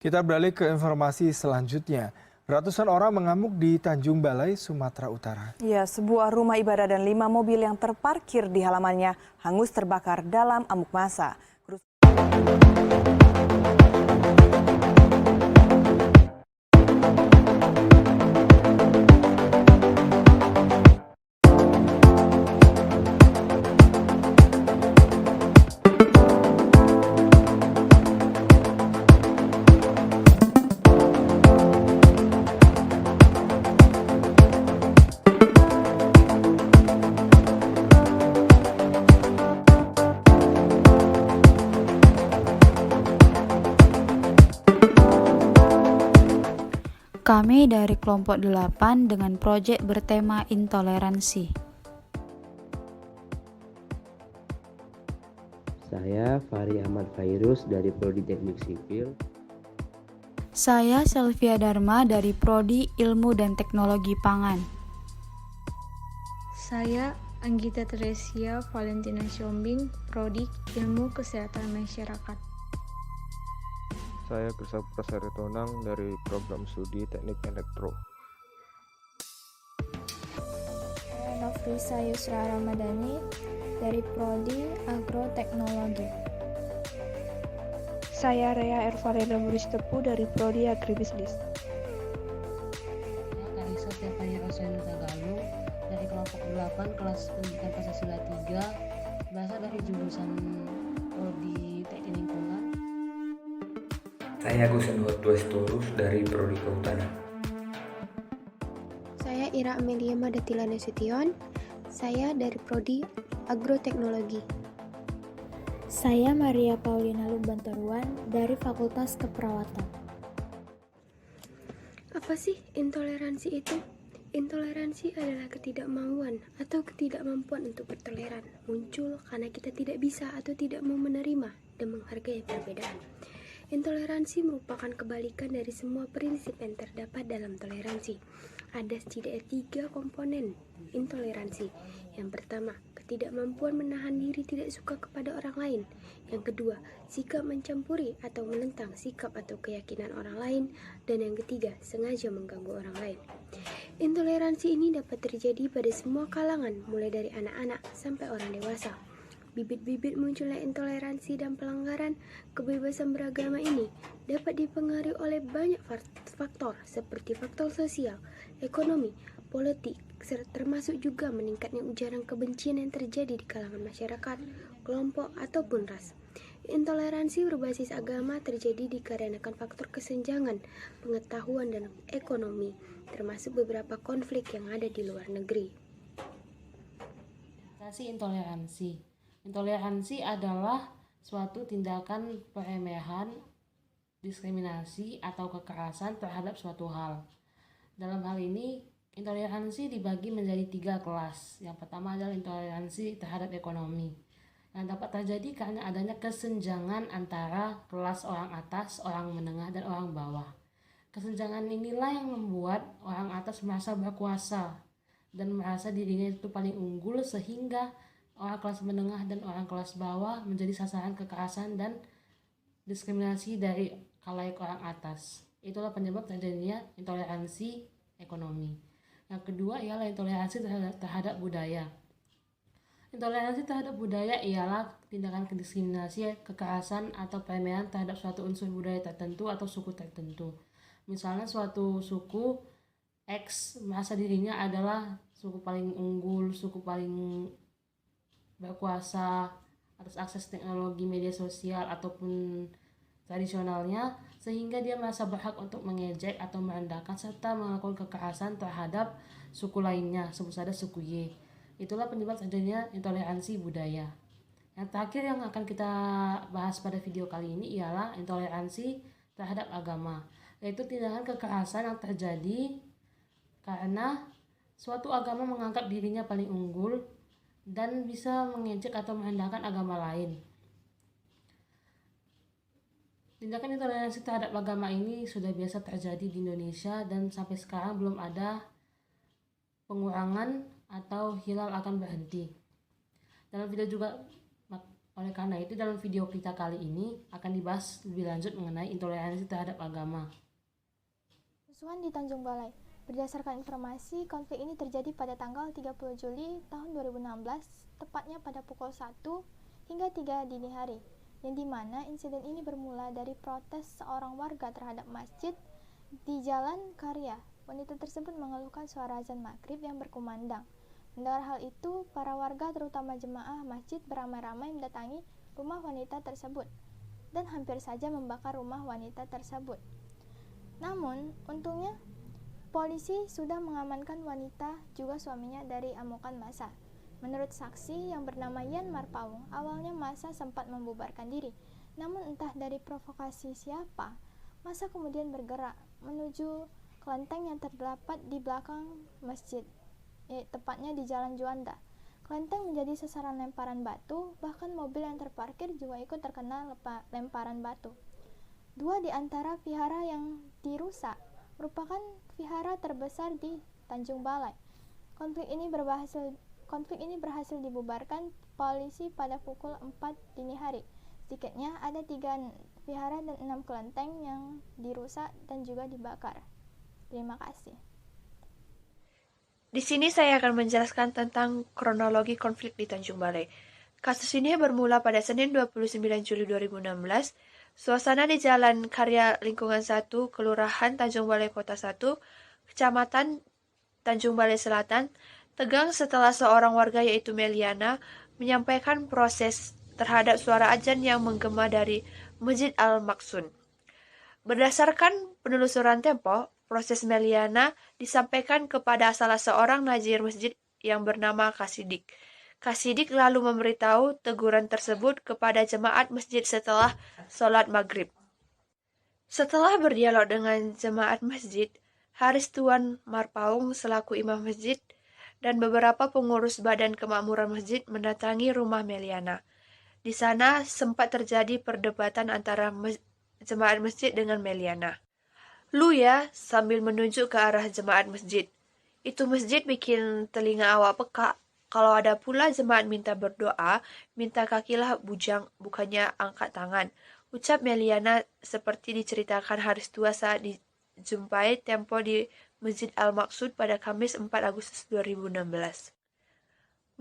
Kita beralih ke informasi selanjutnya. Ratusan orang mengamuk di Tanjung Balai, Sumatera Utara. Ya, sebuah rumah ibadah dan 5 mobil yang terparkir di halamannya hangus terbakar dalam amuk massa. Kami dari kelompok 8 dengan proyek bertema intoleransi. Saya Fahri Ahmad Fairuz dari Prodi Teknik Sipil. Saya Selvia Dharma dari Prodi Ilmu dan Teknologi Pangan. Saya Anggita Teresia Valentina Siombing, Prodi Ilmu Kesehatan Masyarakat. Saya Grisapura Saritonang dari program studi Teknik Elektro. Saya Nofrisa Yusra Ramadhani dari Prodi Agroteknologi. Saya Rea Ervalena Muristepu dari Prodi Agribisnis. Saya Karisa Stefania Rosyani Tagalog dari kelompok 8 kelas pendidikan Pancasila 3, berasal dari jurusan Prodi Teknik Lingkungan. Saya Gusen Torus dari Prodi Kehutanan. Saya Ira Amelia Madatila Nasution, saya dari Prodi Agroteknologi. Saya Maria Paulina Lumbantaruan dari Fakultas Keperawatan. Apa sih intoleransi itu? Intoleransi adalah ketidakmauan atau ketidakmampuan untuk bertoleran, muncul karena kita tidak bisa atau tidak mau menerima dan menghargai perbedaan. Intoleransi merupakan kebalikan dari semua prinsip yang terdapat dalam toleransi. Ada setidaknya 3 komponen intoleransi. Yang pertama, ketidakmampuan menahan diri tidak suka kepada orang lain. Yang kedua, sikap mencampuri atau menentang sikap atau keyakinan orang lain. Dan yang ketiga, sengaja mengganggu orang lain. Intoleransi ini dapat terjadi pada semua kalangan, mulai dari anak-anak sampai orang dewasa. Bibit-bibit munculnya intoleransi dan pelanggaran kebebasan beragama ini dapat dipengaruhi oleh banyak faktor seperti faktor sosial, ekonomi, politik, termasuk juga meningkatnya ujaran kebencian yang terjadi di kalangan masyarakat, kelompok, ataupun ras. Intoleransi berbasis agama terjadi dikarenakan faktor kesenjangan, pengetahuan, dan ekonomi, termasuk beberapa konflik yang ada di luar negeri. Intoleransi. Intoleransi adalah suatu tindakan peremehan, diskriminasi, atau kekerasan terhadap suatu hal. Dalam hal ini, intoleransi dibagi menjadi 3 kelas. Yang pertama adalah intoleransi terhadap ekonomi, yang dapat terjadi karena adanya kesenjangan antara kelas orang atas, orang menengah, dan orang bawah. Kesenjangan inilah yang membuat orang atas merasa berkuasa dan merasa dirinya itu paling unggul, sehingga orang kelas menengah dan orang kelas bawah menjadi sasaran kekerasan dan diskriminasi dari khalayak orang atas. Itulah penyebab terjadinya intoleransi ekonomi. Yang kedua ialah intoleransi terhadap budaya. Intoleransi terhadap budaya ialah tindakan diskriminasi, kekerasan, atau peremehan terhadap suatu unsur budaya tertentu atau suku tertentu. Misalnya suatu suku X merasa dirinya adalah suku paling unggul, suku paling berkuasa atas akses teknologi media sosial ataupun tradisionalnya, sehingga dia merasa berhak untuk mengejek atau merendahkan serta melakukan kekerasan terhadap suku lainnya, sebut saja suku Y. Itulah penyebab terjadinya intoleransi budaya. Yang terakhir yang akan kita bahas pada video kali ini ialah intoleransi terhadap agama, yaitu tindakan kekerasan yang terjadi karena suatu agama menganggap dirinya paling unggul dan bisa mengejek atau merendahkan agama lain. Tindakan intoleransi terhadap agama ini sudah biasa terjadi di Indonesia dan sampai sekarang belum ada pengurangan atau hilal akan berhenti. Dalam video juga Oleh karena itu dalam video kita kali ini akan dibahas lebih lanjut mengenai intoleransi terhadap agama. Kerusuhan di Tanjung Balai. Berdasarkan informasi, konflik ini terjadi pada tanggal 30 Juli tahun 2016, tepatnya pada pukul 1 hingga 3 dini hari, yang dimana insiden ini bermula dari protes seorang warga terhadap masjid di Jalan Karya. Wanita tersebut mengeluhkan suara azan maghrib yang berkumandang. Mendengar hal itu, para warga terutama jemaah masjid beramai-ramai mendatangi rumah wanita tersebut dan hampir saja membakar rumah wanita tersebut. Namun, untungnya polisi sudah mengamankan wanita juga suaminya dari amukan massa. Menurut saksi yang bernama Yan Marpaung, awalnya massa sempat membubarkan diri. Namun entah dari provokasi siapa, massa kemudian bergerak menuju kelenteng yang terdapat di belakang masjid, tepatnya di Jalan Juanda. Kelenteng menjadi sasaran lemparan batu, bahkan mobil yang terparkir juga ikut terkena lemparan batu. 2 di antara vihara yang dirusak merupakan vihara terbesar di Tanjung Balai. Konflik ini berhasil dibubarkan polisi pada pukul 4 dini hari. Sedikitnya ada 3 vihara dan 6 kelenteng yang dirusak dan juga dibakar. Terima kasih. Di sini saya akan menjelaskan tentang kronologi konflik di Tanjung Balai. Kasus ini bermula pada Senin 29 Juli 2016. Suasana di Jalan Karya Lingkungan 1, Kelurahan Tanjung Balai Kota 1, Kecamatan Tanjung Balai Selatan, tegang setelah seorang warga yaitu Meliana menyampaikan proses terhadap suara azan yang menggema dari Masjid Al-Maqsun. Berdasarkan penelusuran Tempo, proses Meliana disampaikan kepada salah seorang nazir masjid yang bernama Kasidik. Kasidik lalu memberitahu teguran tersebut kepada jemaat masjid setelah sholat maghrib. Setelah berdialog dengan jemaat masjid, Haris Tuan Marpaung selaku imam masjid dan beberapa pengurus badan kemakmuran masjid mendatangi rumah Meliana. Di sana sempat terjadi perdebatan antara jemaat masjid dengan Meliana. "Lu ya," sambil menunjuk ke arah jemaat masjid. "Itu masjid bikin telinga awak peka. Kalau ada pula jemaat minta berdoa, minta kakilah bujang, bukannya angkat tangan," ucap Meliana seperti diceritakan Haris Tua saat dijumpai Tempo di Masjid Al-Maqsud pada Kamis 4 Agustus 2016.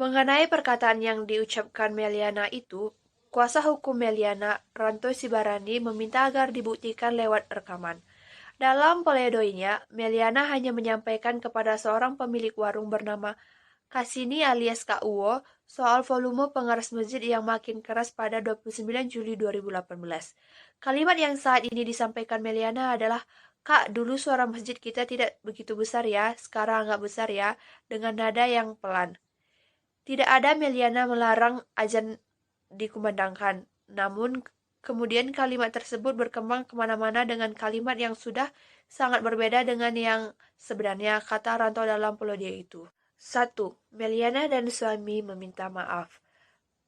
Mengenai perkataan yang diucapkan Meliana itu, kuasa hukum Meliana, Ranto Sibarani, meminta agar dibuktikan lewat rekaman. Dalam pledoinya, Meliana hanya menyampaikan kepada seorang pemilik warung bernama Kasini alias Kak Uwo soal volume pengeras masjid yang makin keras pada 29 Juli 2018. Kalimat yang saat ini disampaikan Meliana adalah, "Kak, dulu suara masjid kita tidak begitu besar ya, sekarang agak besar ya," dengan nada yang pelan. Tidak ada Meliana melarang azan dikumandangkan, namun kemudian kalimat tersebut berkembang kemana-mana dengan kalimat yang sudah sangat berbeda dengan yang sebenarnya, kata Ranto dalam pledoinya itu. 1. Meliana dan suami meminta maaf.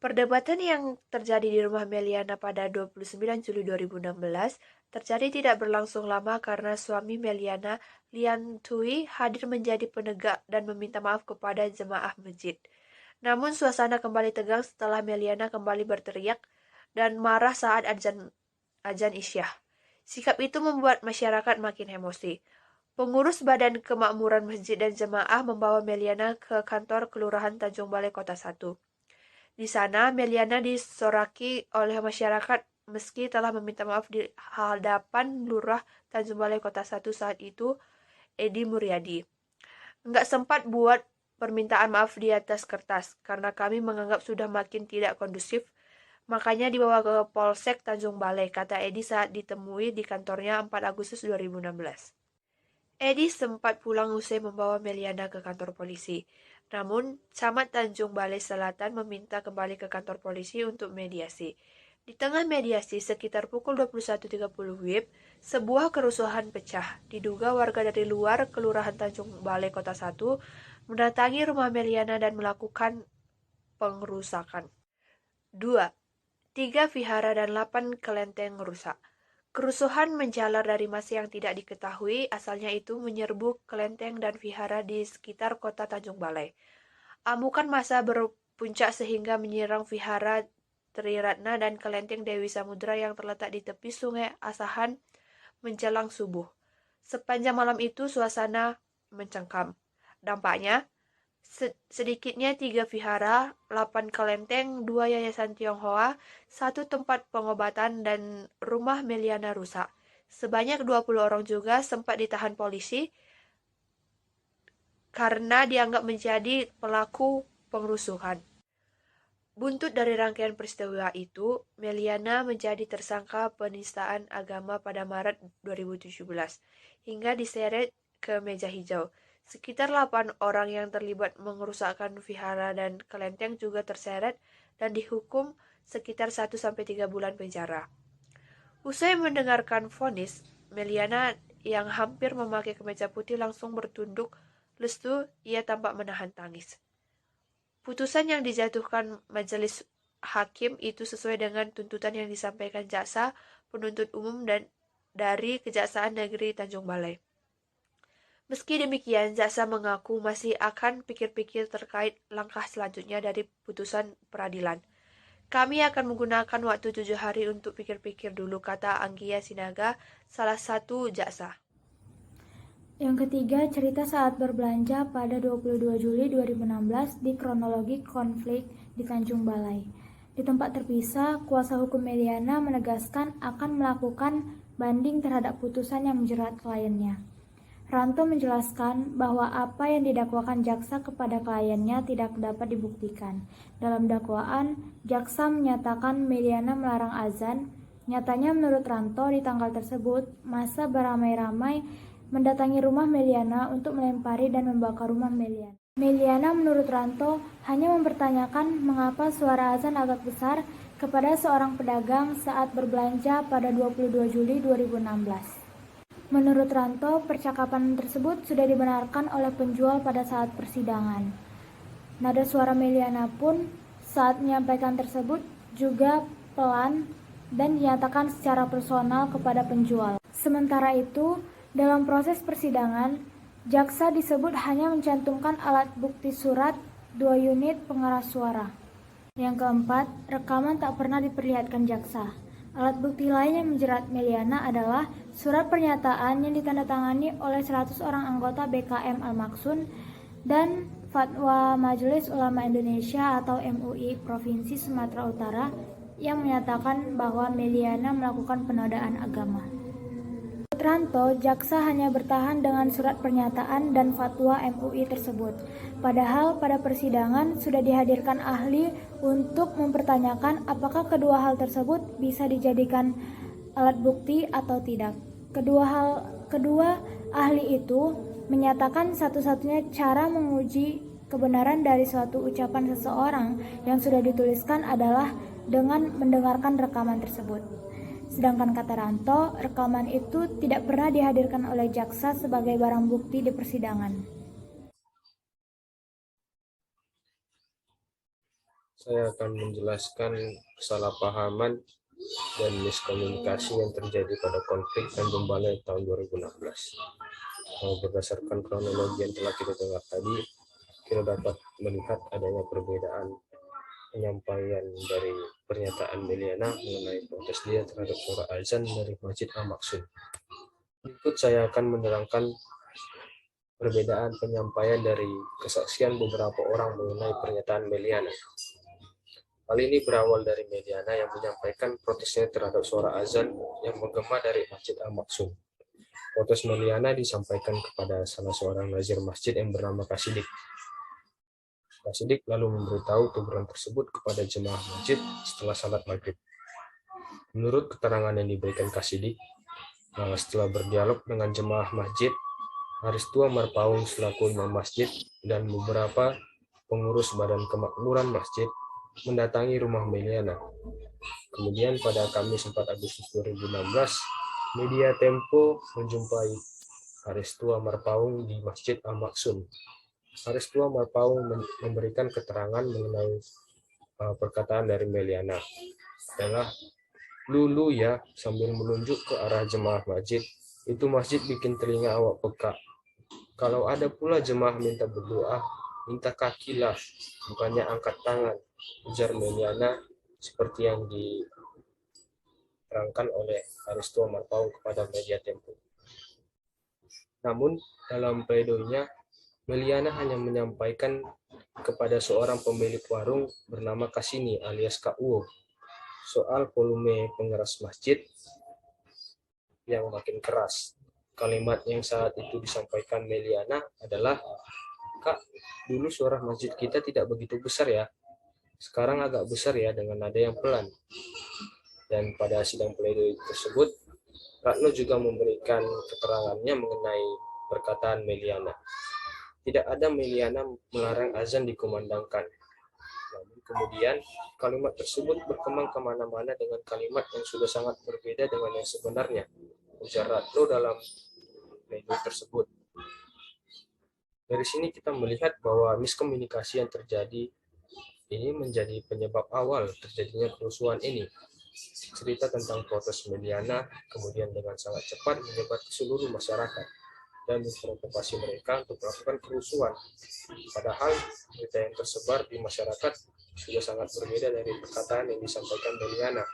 Perdebatan yang terjadi di rumah Meliana pada 29 Juli 2016 terjadi tidak berlangsung lama karena suami Meliana, Lian Tui, hadir menjadi penegak dan meminta maaf kepada jemaah masjid. Namun suasana kembali tegang setelah Meliana kembali berteriak dan marah saat azan Isyah. Sikap itu membuat masyarakat makin emosi. Pengurus Badan Kemakmuran Masjid dan Jemaah membawa Meliana ke kantor Kelurahan Tanjung Balai Kota 1. Di sana, Meliana disoraki oleh masyarakat meski telah meminta maaf di hadapan Lurah Tanjung Balai Kota 1 saat itu, Edi Muryadi. Enggak sempat buat permintaan maaf di atas kertas, karena kami menganggap sudah makin tidak kondusif, makanya dibawa ke Polsek Tanjung Balai, kata Edi saat ditemui di kantornya 4 Agustus 2016. Edi sempat pulang usai membawa Meliana ke kantor polisi. Namun, Camat Tanjung Balai Selatan meminta kembali ke kantor polisi untuk mediasi. Di tengah mediasi, sekitar pukul 21.30 WIB, sebuah kerusuhan pecah. Diduga warga dari luar Kelurahan Tanjung Balai Kota 1 mendatangi rumah Meliana dan melakukan pengerusakan. 2. 3 vihara dan 8 kelenteng rusak. Kerusuhan menjalar dari masa yang tidak diketahui, asalnya itu menyerbu kelenteng dan vihara di sekitar kota Tanjung Balai. Amukan massa berpuncak sehingga menyerang vihara Triratna dan kelenteng Dewi Samudra yang terletak di tepi Sungai Asahan menjelang subuh. Sepanjang malam itu suasana mencengkam. Dampaknya, sedikitnya 3 vihara, 8 kelenteng, 2 yayasan Tionghoa, 1 tempat pengobatan, dan rumah Meliana rusak. Sebanyak 20 orang juga sempat ditahan polisi karena dianggap menjadi pelaku pengrusuhan. Buntut dari rangkaian peristiwa itu, Meliana menjadi tersangka penistaan agama pada Maret 2017 hingga diseret ke meja hijau. Sekitar 8 orang yang terlibat mengerusakkan vihara dan kelenteng juga terseret dan dihukum sekitar 1-3 bulan penjara. Usai mendengarkan vonis, Meliana yang hampir memakai kemeja putih langsung bertunduk lesu. Ia tampak menahan tangis. Putusan yang dijatuhkan majelis hakim itu sesuai dengan tuntutan yang disampaikan jaksa penuntut umum dan dari Kejaksaan Negeri Tanjung Balai. Meski demikian, jaksa mengaku masih akan pikir-pikir terkait langkah selanjutnya dari putusan peradilan. Kami akan menggunakan waktu 7 hari untuk pikir-pikir dulu, kata Anggia Sinaga, salah satu jaksa. Yang ketiga, cerita saat berbelanja pada 22 Juli 2016 di kronologi konflik di Tanjung Balai. Di tempat terpisah, kuasa hukum Meliana menegaskan akan melakukan banding terhadap putusan yang menjerat kliennya. Ranto menjelaskan bahwa apa yang didakwakan jaksa kepada kliennya tidak dapat dibuktikan. Dalam dakwaan, jaksa menyatakan Meliana melarang azan. Nyatanya menurut Ranto di tanggal tersebut, massa beramai-ramai mendatangi rumah Meliana untuk melempari dan membakar rumah Meliana. Meliana menurut Ranto hanya mempertanyakan mengapa suara azan agak besar kepada seorang pedagang saat berbelanja pada 22 Juli 2016. Menurut Ranto, percakapan tersebut sudah dibenarkan oleh penjual pada saat persidangan. Nada suara Meliana pun saat menyampaikan tersebut juga pelan dan dinyatakan secara personal kepada penjual. Sementara itu, dalam proses persidangan, jaksa disebut hanya mencantumkan alat bukti surat 2 unit pengeras suara. Yang keempat, rekaman tak pernah diperlihatkan jaksa. Alat bukti lain yang menjerat Meliana adalah surat pernyataan yang ditandatangani oleh 100 orang anggota BKM Al-Maksun dan Fatwa Majelis Ulama Indonesia atau MUI Provinsi Sumatera Utara yang menyatakan bahwa Meliana melakukan penodaan agama. Ranto, jaksa hanya bertahan dengan surat pernyataan dan fatwa MUI tersebut. Padahal pada persidangan sudah dihadirkan ahli untuk mempertanyakan apakah kedua hal tersebut bisa dijadikan alat bukti atau tidak. Kedua ahli itu menyatakan satu-satunya cara menguji kebenaran dari suatu ucapan seseorang yang sudah dituliskan adalah dengan mendengarkan rekaman tersebut. Sedangkan kata Ranto, rekaman itu tidak pernah dihadirkan oleh jaksa sebagai barang bukti di persidangan. Saya akan menjelaskan kesalahpahaman dan miskomunikasi yang terjadi pada konflik Tanjung Balai tahun 2016. Berdasarkan kronologi yang telah kita dengar tadi, kita dapat melihat adanya perbedaan penyampaian dari pernyataan Meliana mengenai protes dia terhadap suara azan dari Masjid Al-Maksun. Berikut saya akan menerangkan perbedaan penyampaian dari kesaksian beberapa orang mengenai pernyataan Meliana. Hal ini berawal dari Meliana yang menyampaikan protesnya terhadap suara azan yang menggema dari Masjid Al-Maksun. Protes Meliana disampaikan kepada salah seorang nazir masjid yang bernama Kasidik. Kasidik lalu memberitahu teguran tersebut kepada jemaah masjid setelah salat maghrib. Menurut keterangan yang diberikan Kasidik, setelah berdialog dengan jemaah masjid, Haristua Marpaung selaku imam masjid dan beberapa pengurus badan kemakmuran masjid mendatangi rumah Meliana. Kemudian pada Kamis 4 Agustus 2016, media Tempo menjumpai Haristua Marpaung di Masjid Al-Maksun. Haristua Marpaung memberikan keterangan mengenai perkataan dari Meliana adalah lulu ya, sambil menunjuk ke arah jemaah masjid. Itu masjid bikin telinga awak peka. Kalau ada pula jemaah minta berdoa, minta kakilah, bukannya angkat tangan, ujar Meliana seperti yang diterangkan oleh Aristo Marpaung kepada media Tempo. Namun, dalam pledoinya, Meliana hanya menyampaikan kepada seorang pemilik warung bernama Kasini alias Kak Uwo soal volume pengeras masjid yang makin keras. Kalimat yang saat itu disampaikan Meliana adalah, "Kak, dulu suara masjid kita tidak begitu besar ya. Sekarang agak besar ya dengan nada yang pelan." Dan pada sidang pledoi tersebut, Ratno juga memberikan keterangannya mengenai perkataan Meliana. Tidak ada Meliana melarang azan dikumandangkan. Namun kemudian kalimat tersebut berkembang kemana-mana dengan kalimat yang sudah sangat berbeda dengan yang sebenarnya, ujar Ratno dalam pledoi tersebut. Dari sini kita melihat bahwa miskomunikasi yang terjadi ini menjadi penyebab awal terjadinya kerusuhan ini. Cerita tentang protes Meliana kemudian dengan sangat cepat menyebar ke seluruh masyarakat dan memprovokasi mereka untuk melakukan kerusuhan. Padahal berita yang tersebar di masyarakat sudah sangat berbeda dari perkataan yang disampaikan Meliana.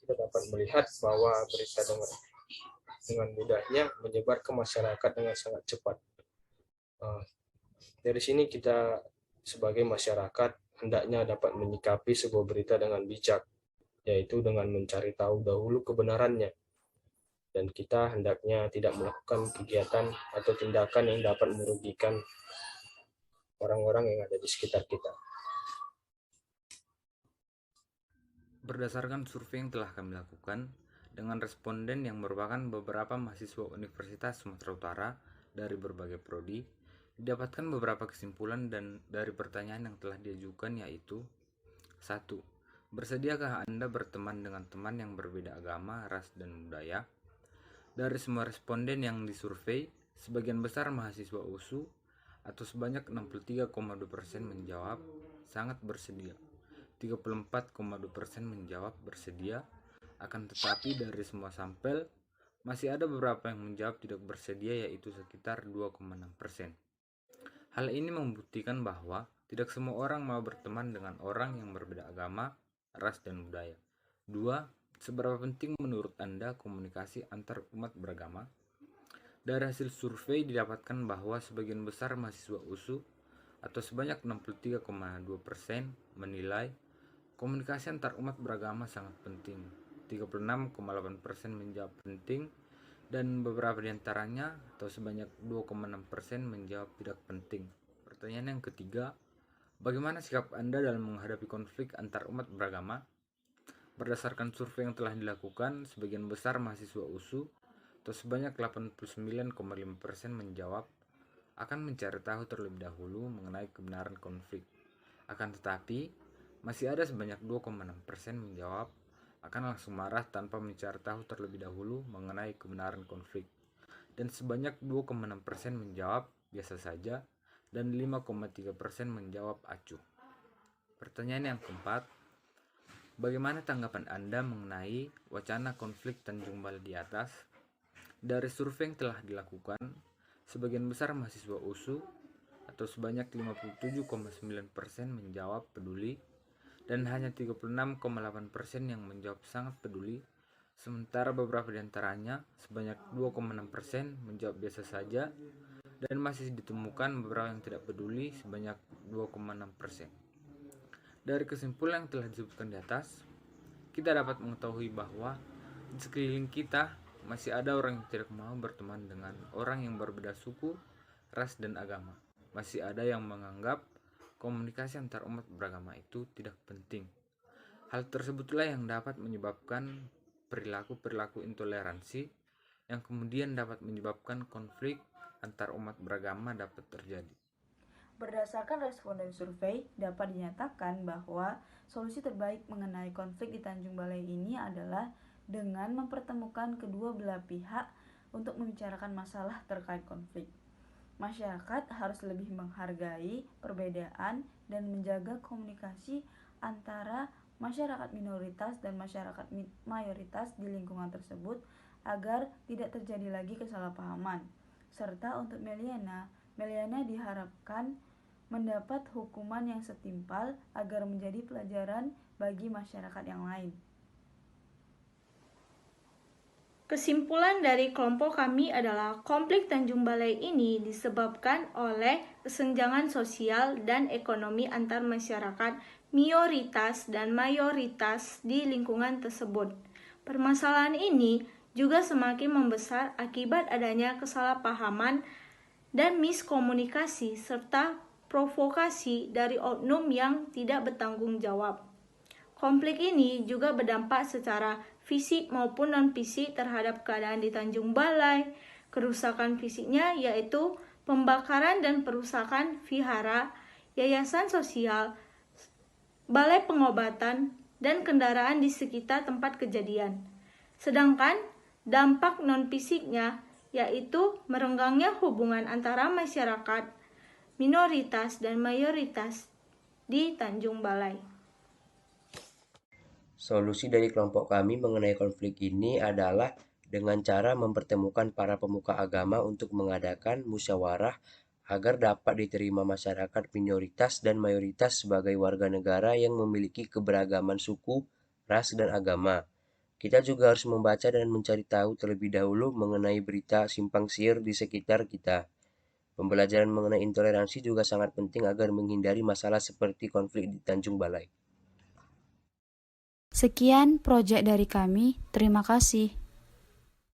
Kita dapat melihat bahwa berita dengan mudahnya menyebar ke masyarakat dengan sangat cepat. Dari sini kita sebagai masyarakat hendaknya dapat menyikapi sebuah berita dengan bijak, yaitu dengan mencari tahu dahulu kebenarannya. Dan kita hendaknya tidak melakukan kegiatan atau tindakan yang dapat merugikan orang-orang yang ada di sekitar kita. Berdasarkan survei yang telah kami lakukan, dengan responden yang merupakan beberapa mahasiswa Universitas Sumatera Utara dari berbagai prodi, didapatkan beberapa kesimpulan dan dari pertanyaan yang telah diajukan, yaitu 1. Bersediakah Anda berteman dengan teman yang berbeda agama, ras, dan budaya? Dari semua responden yang disurvei, sebagian besar mahasiswa USU atau sebanyak 63,2% menjawab sangat bersedia. 34,2% menjawab bersedia, akan tetapi dari semua sampel, masih ada beberapa yang menjawab tidak bersedia, yaitu sekitar 2,6%. Hal ini membuktikan bahwa tidak semua orang mau berteman dengan orang yang berbeda agama, ras, dan budaya. 2. Seberapa penting menurut Anda komunikasi antar umat beragama? Dari hasil survei didapatkan bahwa sebagian besar mahasiswa USU atau sebanyak 63,2% menilai komunikasi antar umat beragama sangat penting. 36,8% menjawab penting dan beberapa diantaranya atau sebanyak 2,6% menjawab tidak penting. Pertanyaan yang ketiga, bagaimana sikap Anda dalam menghadapi konflik antar umat beragama? Berdasarkan survei yang telah dilakukan, sebagian besar mahasiswa USU atau sebanyak 89,5% menjawab akan mencari tahu terlebih dahulu mengenai kebenaran konflik. Akan tetapi, masih ada sebanyak 2,6% menjawab akan langsung marah tanpa mencari tahu terlebih dahulu mengenai kebenaran konflik. Dan sebanyak 2,6% menjawab biasa saja dan 5,3% menjawab acuh. Pertanyaan yang keempat, bagaimana tanggapan Anda mengenai wacana konflik Tanjung Balai di atas? Dari survei yang telah dilakukan, sebagian besar mahasiswa USU atau sebanyak 57,9% menjawab peduli dan hanya 36,8% yang menjawab sangat peduli, sementara beberapa diantaranya sebanyak 2,6% menjawab biasa saja dan masih ditemukan beberapa yang tidak peduli sebanyak 2,6%. Dari kesimpulan yang telah disebutkan di atas, kita dapat mengetahui bahwa di sekeliling kita masih ada orang yang tidak mau berteman dengan orang yang berbeda suku, ras, dan agama. Masih ada yang menganggap komunikasi antar umat beragama itu tidak penting. Hal tersebutlah yang dapat menyebabkan perilaku-perilaku intoleransi yang kemudian dapat menyebabkan konflik antar umat beragama dapat terjadi. Berdasarkan responden survei, dapat dinyatakan bahwa solusi terbaik mengenai konflik di Tanjung Balai ini adalah dengan mempertemukan kedua belah pihak untuk membicarakan masalah terkait konflik. Masyarakat harus lebih menghargai perbedaan dan menjaga komunikasi antara masyarakat minoritas dan masyarakat mayoritas di lingkungan tersebut agar tidak terjadi lagi kesalahpahaman. Serta untuk Meliana diharapkan mendapat hukuman yang setimpal agar menjadi pelajaran bagi masyarakat yang lain. Kesimpulan dari kelompok kami adalah konflik Tanjung Balai ini disebabkan oleh kesenjangan sosial dan ekonomi antar masyarakat minoritas dan mayoritas di lingkungan tersebut. Permasalahan ini juga semakin membesar akibat adanya kesalahpahaman dan miskomunikasi serta provokasi dari oknum yang tidak bertanggung jawab. Konflik ini juga berdampak secara fisik maupun non-fisik terhadap keadaan di Tanjung Balai. Kerusakan fisiknya yaitu pembakaran dan perusakan vihara, yayasan sosial, balai pengobatan, dan kendaraan di sekitar tempat kejadian. Sedangkan dampak non-fisiknya yaitu merenggangnya hubungan antara masyarakat, minoritas, dan mayoritas di Tanjung Balai. Solusi dari kelompok kami mengenai konflik ini adalah dengan cara mempertemukan para pemuka agama untuk mengadakan musyawarah agar dapat diterima masyarakat minoritas dan mayoritas sebagai warga negara yang memiliki keberagaman suku, ras, dan agama. Kita juga harus membaca dan mencari tahu terlebih dahulu mengenai berita simpang siur di sekitar kita. Pembelajaran mengenai intoleransi juga sangat penting agar menghindari masalah seperti konflik di Tanjung Balai. Sekian proyek dari kami, terima kasih.